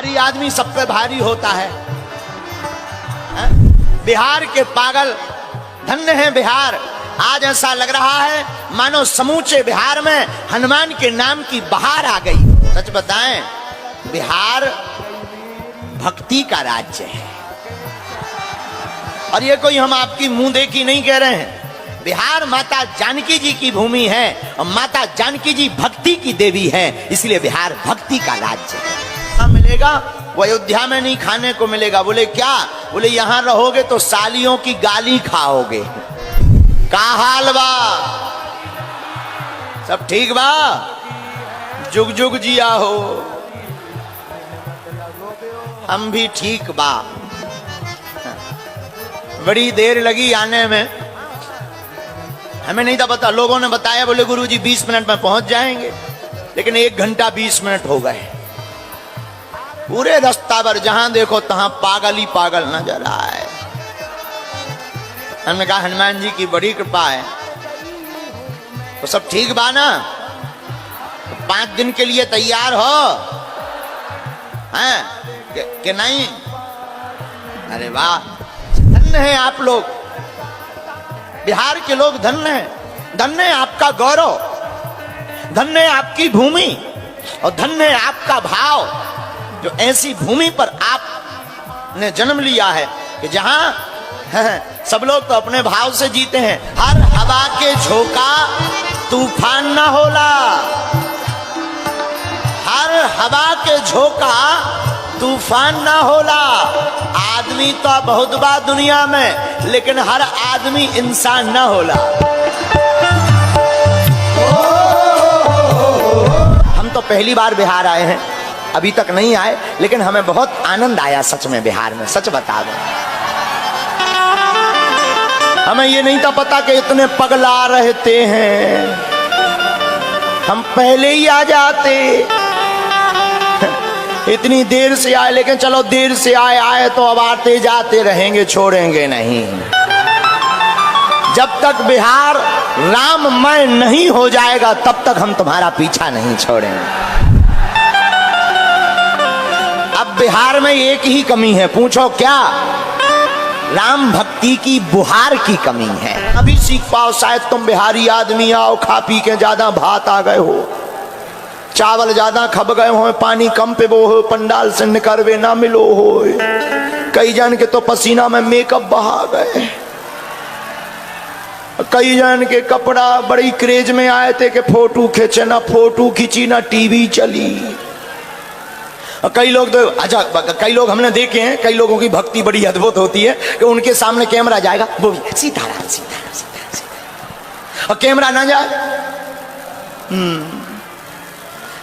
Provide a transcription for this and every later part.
बिहारी आदमी सब पे भारी होता है। बिहार के पागल धन्य है बिहार। आज ऐसा लग रहा है मानो समूचे बिहार में हनुमान के नाम की बहार आ गई। सच बताएं, बिहार भक्ति का राज्य है। और ये कोई हम आपकी मुंह देखी नहीं कह रहे हैं। बिहार माता जानकी जी की भूमि है और माता जानकी जी भक्ति की देवी है, इसलिए बिहार भक्ति का राज्य है। कहाँ मिलेगा? वो अयोध्या में नहीं खाने को मिलेगा। बोले क्या? बोले यहां रहोगे तो सालियों की गाली खाओगे। का हाल बा? सब ठीक बा? जुग जुग जिया हो। हम भी ठीक बा। बड़ी देर लगी आने में, हमें नहीं था पता। लोगों ने बताया, बोले गुरुजी 20 मिनट में पहुंच जाएंगे, लेकिन 1 घंटा 20 मिनट हो गए। पूरे रास्ता पर जहां देखो तहां पागल ही पागल नजर आए। हमने कहा हनुमान जी की बड़ी कृपा है। तो सब ठीक बा ना? तो 5 दिन के लिए तैयार हो हैं कि नहीं? अरे वाह, धन्य है आप लोग। बिहार के लोग धन्य हैं। धन्य है आपका गौरव, धन्य है आपकी भूमि, और धन्य है आपका भाव, जो ऐसी भूमि पर आपने जन्म लिया है कि जहां सब लोग तो अपने भाव से जीते हैं। हर हवा के झोंका तूफान ना होला। हर हवा के झोंका तूफान ना होला। आदमी तो बहुत बा दुनिया में, लेकिन हर आदमी इंसान ना होला। हम तो पहली बार बिहार आए हैं, अभी तक नहीं आए, लेकिन हमें बहुत आनंद आया सच में बिहार में। सच बता दें, हमें ये नहीं था पता कि इतने पगला रहते हैं। हम पहले ही आ जाते। इतनी देर से आए, लेकिन चलो देर से आए तो अब आते जाते रहेंगे, छोड़ेंगे नहीं। जब तक बिहार राममय नहीं हो जाएगा तब तक हम तुम्हारा पीछा नहीं छोड़ेंगे। अब बिहार में एक ही कमी है, पूछो क्या? राम भक्ति की बुहार की कमी है। अभी सीख पाओ, शायद तुम बिहारी आदमी आओ, खा पी के ज्यादा भात आ गए हो, चावल ज्यादा खप गए हो, पानी कम पे वो हो, पंडाल से निकलवे ना मिलो हो। कई जन के तो पसीना में मेकअप बहा गए। कई जन के कपड़ा बड़ी क्रेज में आए थे कि फोटो खींचे, ना फोटो खींची ना टीवी चली। कई लोग तो अच्छा, कई लोग हमने देखे हैं, कई लोगों की भक्ति बड़ी अद्भुत होती है कि उनके सामने कैमरा जाएगा, वो भी सीताराम सीताराम सीताराम, और कैमरा ना जाए,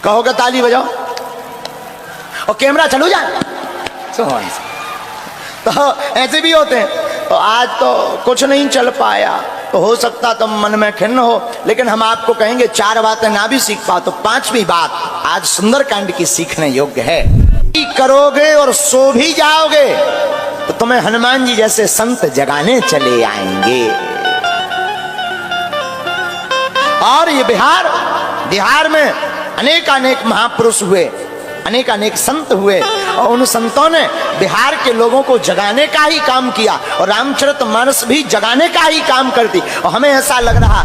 कहोगे ताली बजाओ, और कैमरा चलो जाए। तो ऐसे भी होते हैं। तो आज तो कुछ नहीं चल पाया, तो हो सकता तुम मन में खिन्न हो, लेकिन हम आपको कहेंगे 4 बातें ना भी सीख पाओ तो 5वीं बात आज सुंदरकांड की सीखने योग्य है। करोगे और सो भी जाओगे तो तुम्हें हनुमान जी जैसे संत जगाने चले आएंगे। और ये बिहार में अनेक महापुरुष हुए, अनेक संत हुए, और उन संतों ने बिहार के लोगों को जगाने का ही काम किया, और रामचरितमानस भी जगाने का ही काम करती। और हमें ऐसा लग रहा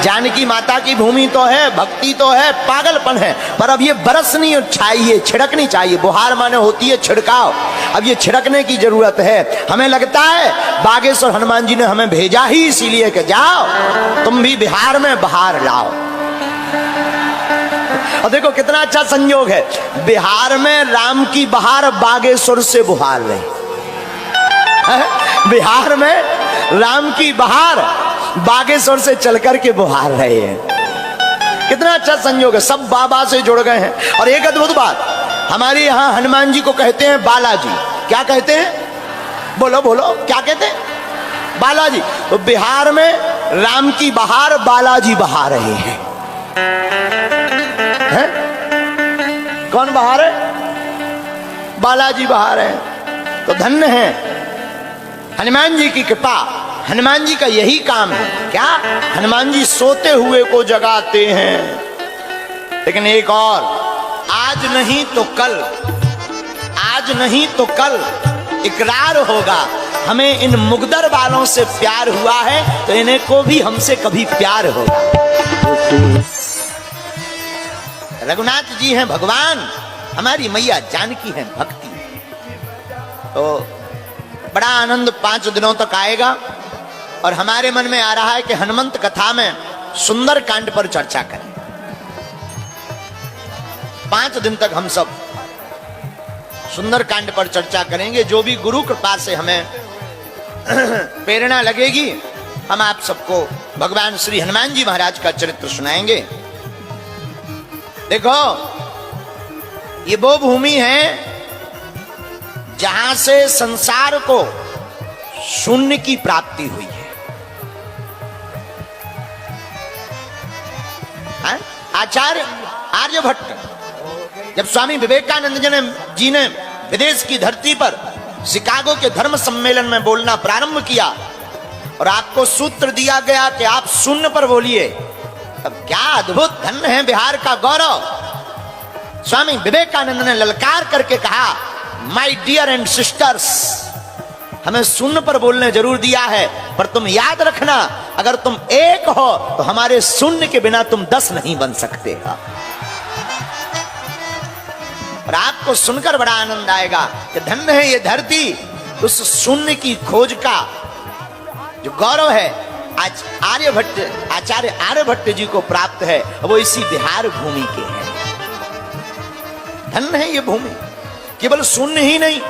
जानकी माता की भूमि तो है, भक्ति तो है, पागलपन है, पर अब ये बरसनी चाहिए, छिड़कनी चाहिए। बुहार माने होती है छिड़काव, अब ये छिड़कने की जरूरत है। हमें लगता है बागेश्वर हनुमान जी ने हमें भेजा ही इसीलिए कि जाओ तुम भी बिहार में बहार लाओ। और देखो कितना अच्छा संयोग है, बिहार में राम की बहार बागेश्वर से बुहार रही। बिहार में राम की बहार बागेश्वर से चलकर के बुहार रहे हैं। कितना अच्छा संयोग है, सब बाबा से जुड़ गए हैं। और एक अद्भुत बात, हमारे यहाँ हनुमान जी को कहते हैं बालाजी। क्या कहते हैं? बोलो बोलो, क्या कहते हैं? बालाजी। तो बिहार में राम की बहार बालाजी बहा रहे हैं। है? कौन बहा रहे? बालाजी बहा रहे हैं। तो धन्य है हनुमान जी की कृपा। हनुमान जी का यही काम है। क्या? हनुमान जी सोते हुए को जगाते हैं। लेकिन एक और, आज आज नहीं तो कल, आज नहीं तो कल इकरार होगा, हमें इन मुगदर वालों से प्यार हुआ है तो इन्हें को भी हमसे कभी प्यार होगा। रघुनाथ जी हैं भगवान, हमारी मैया जानकी हैं भक्ति। तो बड़ा आनंद 5 दिनों तक आएगा और हमारे मन में आ रहा है कि हनुमंत कथा में सुंदर कांड पर चर्चा करें। 5 दिन तक हम सब सुंदर कांड पर चर्चा करेंगे। जो भी गुरु कृपा से हमें प्रेरणा लगेगी, हम आप सबको भगवान श्री हनुमान जी महाराज का चरित्र सुनाएंगे। देखो, ये वो भूमि है जहां से संसार को शून्य की प्राप्ति हुई है। आचार्य आर्यभट्ट जब स्वामी विवेकानंद जी ने विदेश की धरती पर शिकागो के धर्म सम्मेलन में बोलना प्रारंभ किया और आपको सूत्र दिया गया कि आप शून्य पर बोलिए, तब क्या अद्भुत धन्य है बिहार का गौरव। स्वामी विवेकानंद ने ललकार करके कहा, माय डियर एंड सिस्टर्स, हमें शून्य पर बोलने जरूर दिया है, पर तुम याद रखना, अगर तुम एक हो तो हमारे शून्य के बिना तुम 10 नहीं बन सकते। और आपको सुनकर बड़ा आनंद आएगा कि धन्य है ये धरती, उस शून्य की खोज का जो गौरव है आज आचार्य आर्यभट्ट जी को प्राप्त है, वो इसी बिहार भूमि के हैं। धन्य है ये भूमि। केवल शून्य ही नहीं,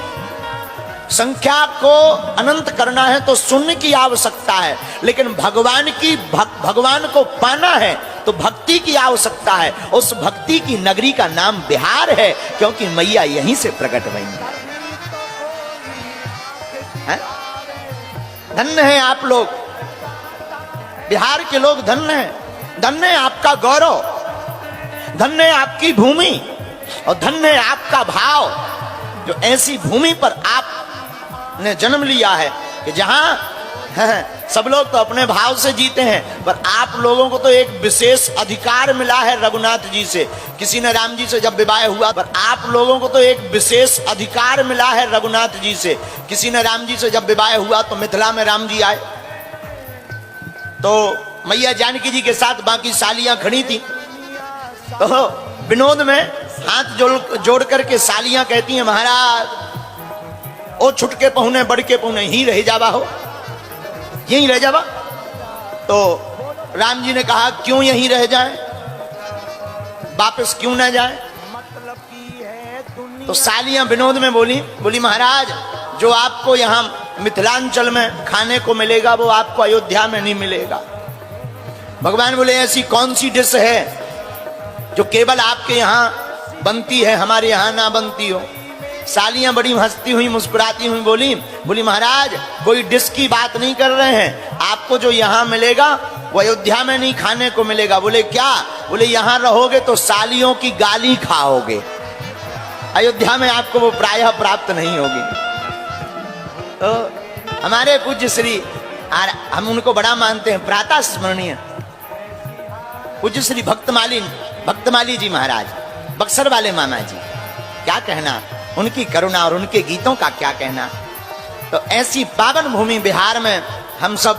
संख्या को अनंत करना है तो शून्य की आवश्यकता है, लेकिन भगवान को पाना है तो भक्ति की आवश्यकता है। उस भक्ति की नगरी का नाम बिहार है, क्योंकि मैया यहीं से प्रकट हुई है। धन्य है आप लोग, बिहार के लोग धन्य हैं। धन्य है आपका गौरव, धन्य है आपकी भूमि और धन्य है आपका भाव, जो ऐसी भूमि पर आपने जन्म लिया है कि जहां सब लोग तो अपने भाव से जीते हैं, पर आप लोगों को तो एक विशेष अधिकार मिला है रघुनाथ जी से। किसी ने राम जी से जब विवाह हुआ, पर आप लोगों को तो एक विशेष अधिकार मिला है रघुनाथ जी से। किसी ने राम जी से जब विवाह हुआ तो मिथिला में राम जी आए, तो मैया जानकी जी के साथ बाकी सालियां खड़ी थी। तो विनोद में हाथ जोड़ करके सालियां कहती हैं, महाराज ओ छुटके पहुने बड़ के पहुने ही रह जावा हो, यहीं रह जावा। तो राम जी ने कहा, क्यों यहीं रह जाएं, वापस क्यों ना जाएं? तो सालियां विनोद में बोली महाराज, जो आपको यहाँ मिथिलांचल में खाने को मिलेगा वो आपको अयोध्या में नहीं मिलेगा। भगवान बोले, ऐसी कौन सी डिश है जो केवल आपके यहाँ बनती है, हमारे यहाँ ना बनती हो? सालियां बड़ी हंसती हुई मुस्कुराती हुई बोली महाराज, कोई डिश की बात नहीं कर रहे हैं, आपको जो यहाँ मिलेगा वो अयोध्या में नहीं खाने को मिलेगा। बोले क्या? बोले यहाँ रहोगे तो सालियों की गाली खाओगे, अयोध्या में आपको वो प्रायः प्राप्त नहीं होगी। तो हमारे पूज्य श्री, हम उनको बड़ा मानते हैं, प्रातः स्मरणीय पूज्य श्री भक्तमाली जी महाराज, बक्सर वाले मामा जी, क्या कहना उनकी करुणा और उनके गीतों का क्या कहना। तो ऐसी पावन भूमि बिहार में हम सब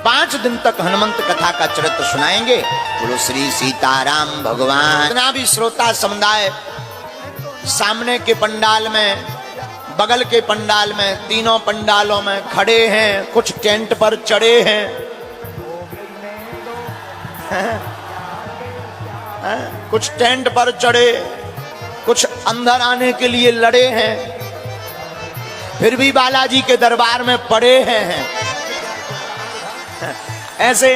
5 दिन तक हनुमंत कथा का चरित्र सुनाएंगे। बोलो श्री सीताराम भगवान। जितना भी श्रोता समुदाय सामने के पंडाल में, बगल के पंडाल में, तीनों पंडालों में खड़े हैं, कुछ टेंट पर चढ़े हैं, कुछ टेंट पर चढ़े, कुछ अंदर आने के लिए लड़े हैं, फिर भी बालाजी के दरबार में पड़े हैं। ऐसे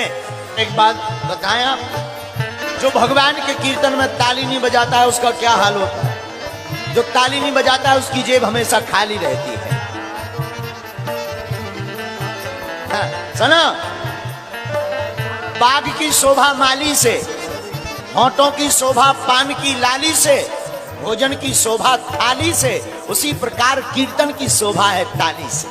एक बात बताया, जो भगवान के कीर्तन में ताली नहीं बजाता है उसका क्या हाल होता है? जो ताली नहीं बजाता है उसकी जेब हमेशा खाली रहती है। सुना, बाघ की शोभा माली से, होंठों की शोभा पान की लाली से, भोजन की शोभा थाली से, उसी प्रकार कीर्तन की शोभा है ताली से।